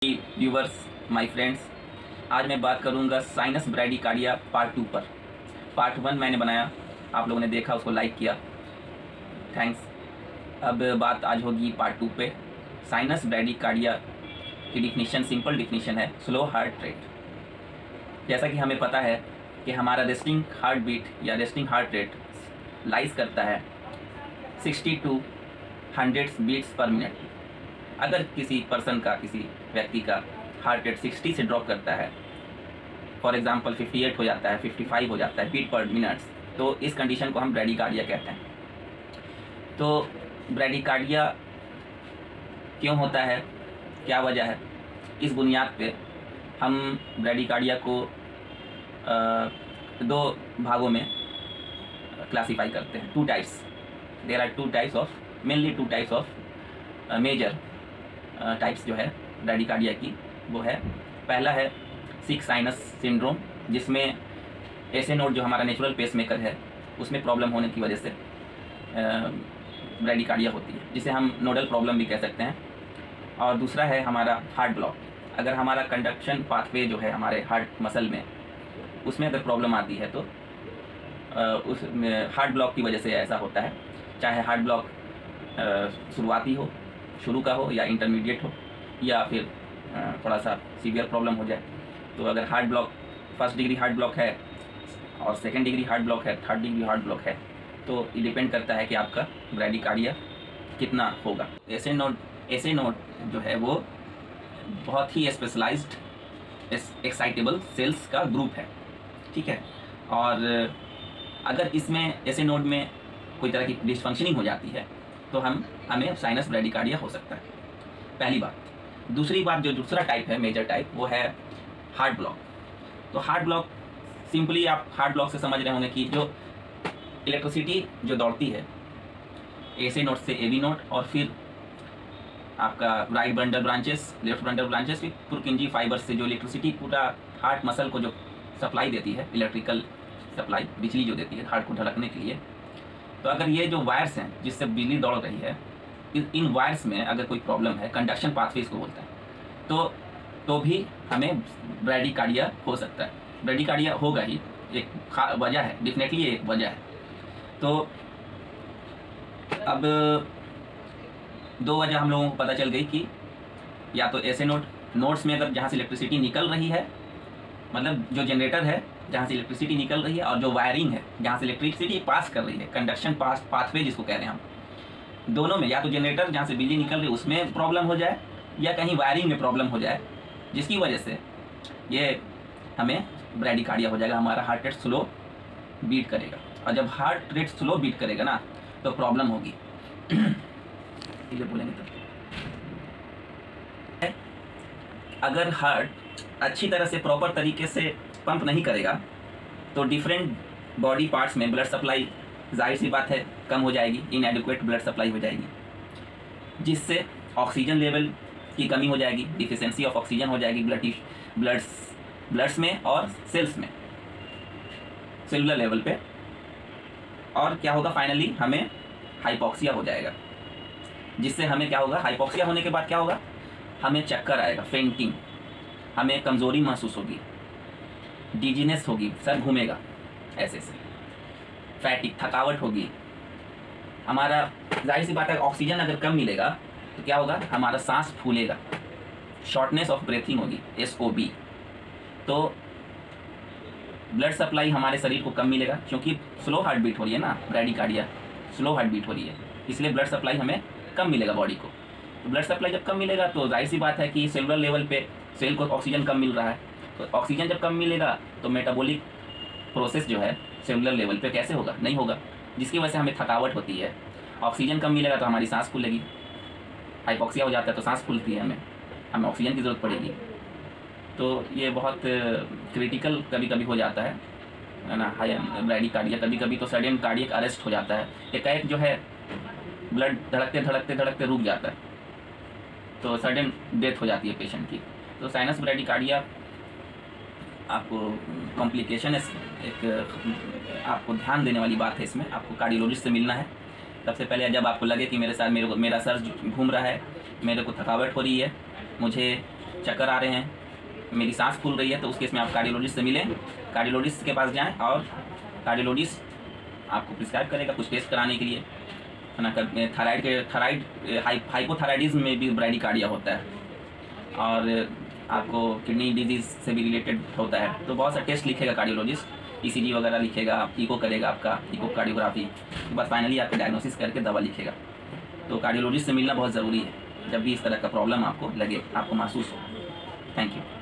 Viewers, my friends, आज मैं बात करूंगा साइनस ब्रैडीकार्डिया पार्ट 2 पर। पार्ट 1 मैंने बनाया, आप लोगों ने देखा, उसको लाइक किया, थैंक्स। अब बात आज होगी पार्ट 2 पे। साइनस ब्रैडीकार्डिया की डिफिनीशन सिंपल डिफिनीशन है, स्लो हार्ट रेट। जैसा कि हमें पता है कि हमारा रेस्टिंग हार्ट बीट या रेस्टिंग हार्ट रेट लाइज करता है 60 to 100 बीट्स पर मिनट। अगर किसी पर्सन का, किसी व्यक्ति का हार्ट रेट 60 से ड्रॉप करता है, फॉर एग्जांपल 58 हो जाता है, 55 हो जाता है बीट पर मिनट्स, तो इस कंडीशन को हम ब्रैडीकार्डिया कहते हैं। तो ब्रैडीकार्डिया क्यों होता है, क्या वजह है, इस बुनियाद पे हम ब्रैडीकार्डिया को दो भागों में क्लासीफाई करते हैं। 2 types, there are 2 types of, mainly 2 types of major types जो है ब्रैडीकार्डिया की, वो है, पहला है सिक साइनस सिंड्रोम, जिसमें ऐसे नोड जो हमारा नेचुरल पेसमेकर है उसमें प्रॉब्लम होने की वजह से ब्रैडीकार्डिया होती है, जिसे हम नोडल प्रॉब्लम भी कह सकते हैं। और दूसरा है हमारा हार्ट ब्लॉक। अगर हमारा कंडक्शन पाथवे जो है हमारे हार्ट मसल में, उसमें अगर प्रॉब्लम आती है तो उस हार्ट ब्लॉक की वजह से ऐसा होता है। चाहे हार्ट ब्लॉक शुरुआती हो, शुरू का हो, या इंटरमीडिएट हो, या फिर थोड़ा सा सीवियर प्रॉब्लम हो जाए। तो अगर heart block, first degree heart block है और सेकेंड डिग्री हार्ट ब्लॉक है, थर्ड डिग्री हार्ट ब्लॉक है, तो ये डिपेंड करता है कि आपका ब्रैडीकार्डिया कितना होगा। ऐसे नोड जो है वो बहुत ही स्पेशलाइज्ड एक्साइटेबल सेल्स का ग्रुप है, ठीक है। और अगर इसमें ऐसे नोड में कोई तरह की डिसफंक्शनिंग हो जाती है तो हमें साइनस ब्रैडीकार्डिया हो सकता है, पहली बात। दूसरी बात, जो दूसरा टाइप है, मेजर टाइप, वो है हार्ट ब्लॉक। तो हार्ट ब्लॉक, सिंपली आप हार्ट ब्लॉक से समझ रहे होंगे कि जो इलेक्ट्रिसिटी जो दौड़ती है ऐसे नोड से एबी नोड, और फिर आपका right bundle branches, left bundle branches, फिर पुरकिंजी फाइबर से जो इलेक्ट्रिसिटी पूरा हार्ट मसल को जो सप्लाई देती है, इलेक्ट्रिकल सप्लाई, बिजली जो देती है हार्ट को धड़कने के लिए। तो अगर ये जो वायर्स हैं जिससे बिजली दौड़ रही है, इन वायर्स में अगर कोई प्रॉब्लम है, कंडक्शन पाथवे इसको बोलते हैं, तो भी हमें ब्रैडीकार्डिया हो सकता है। ब्रैडीकार्डिया होगा ही, एक वजह है, डेफिनेटली एक वजह है। तो अब 2 वजह हम लोगों को पता चल गई कि या तो ऐसे नोड्स में अगर जहाँ से इलेक्ट्रिसिटी निकल रही है, मतलब जो जनरेटर है जहाँ से इलेक्ट्रिसिटी निकल रही है, और जो वायरिंग है जहाँ से इलेक्ट्रिसिटी पास कर रही है, कंडक्शन पाथवे जिसको कह रहे हैं हम, दोनों में या तो जनरेटर जहाँ से बिजली निकल रही है उसमें प्रॉब्लम हो जाए, या कहीं वायरिंग में प्रॉब्लम हो जाए, जिसकी वजह से ये हमें ब्रैडीकार्डिया हो जाएगा, हमारा हार्ट रेट स्लो बीट करेगा। और जब हार्ट रेट स्लो बीट करेगा ना, तो प्रॉब्लम होगी। ये बोलेंगे तो अगर हार्ट अच्छी तरह से, प्रॉपर तरीके से पंप नहीं करेगा, तो डिफरेंट बॉडी पार्ट्स में ब्लड सप्लाई, जाहिर सी बात है, कम हो जाएगी, इनएडिक्वेट ब्लड सप्लाई हो जाएगी, जिससे ऑक्सीजन लेवल की कमी हो जाएगी, डिफिशियंसी ऑफ ऑक्सीजन हो जाएगी ब्लड्स में और सेल्स में, सेलुलर लेवल पे। और क्या होगा, फाइनली हमें हाइपोक्सिया हो जाएगा, जिससे हमें क्या होगा, हाइपोक्सिया होने के बाद क्या होगा, हमें चक्कर आएगा, फेंटिंग, हमें कमज़ोरी महसूस होगी, डिजीनेस होगी, सर घूमेगा ऐसे से, फैटिक, थकावट होगी, हमारा, जाहिर सी बात है, ऑक्सीजन अगर कम मिलेगा तो क्या होगा, हमारा सांस फूलेगा, शॉर्टनेस ऑफ ब्रेथिंग होगी, SOB। तो ब्लड सप्लाई हमारे शरीर को कम मिलेगा, क्योंकि स्लो हार्ट बीट हो रही है ना, ब्रैडीकार्डिया स्लो हार्ट बीट हो रही है, इसलिए ब्लड सप्लाई हमें कम मिलेगा बॉडी को। तो ब्लड सप्लाई जब कम मिलेगा तो जाहिर सी बात है कि सेलुलर लेवल पे सेल को ऑक्सीजन कम मिल रहा है, तो ऑक्सीजन जब कम मिलेगा तो मेटाबॉलिक प्रोसेस जो है सेलुलर लेवल पे कैसे होगा, नहीं होगा, जिसकी वजह से हमें थकावट होती है। ऑक्सीजन कम मिलेगा तो हमारी सांस फूलेगी, हाइपोक्सिया हो जाता है तो सांस फूलती है, हमें ऑक्सीजन की ज़रूरत पड़ेगी। तो ये बहुत क्रिटिकल कभी कभी हो जाता है ना, ब्रैडीकार्डिया। कभी कभी तो सडन कार्डियक अरेस्ट हो जाता है, एकाएक जो है ब्लड धड़कते रुक जाता है, तो सडन डेथ हो जाती है पेशेंट की। तो साइनस ब्रैडीकार्डिया आपको कॉम्प्लिकेशन है, एक आपको ध्यान देने वाली बात है इसमें, आपको कार्डियोलॉजिस्ट से मिलना है। सबसे पहले जब आपको लगे कि मेरा सर घूम रहा है, मेरे को थकावट हो रही है, मुझे चक्कर आ रहे हैं, मेरी सांस फूल रही है, तो उस केस में आप कार्डियोलॉजिस्ट से मिलें, कार्डियोलॉजिस्ट के पास जाएं और कार्डियोलॉजिस्ट आपको प्रिस्क्राइब करेगा कुछ टेस्ट कराने के लिए, है ना। थायराइड हाइपोथायराइडिज्म में भी ब्रैडीकार्डिया होता है, और आपको किडनी डिजीज से भी रिलेटेड होता है, तो बहुत सा टेस्ट लिखेगा कार्डियोलॉजिस्ट, ईसीजी वगैरह लिखेगा, इको करेगा आपका, इकोकार्डियोग्राफी, बस फाइनली आपके डायग्नोसिस करके दवा लिखेगा। तो कार्डियोलॉजिस्ट से मिलना बहुत ज़रूरी है जब भी इस तरह का प्रॉब्लम आपको लगे, आपको महसूस हो। Thank you.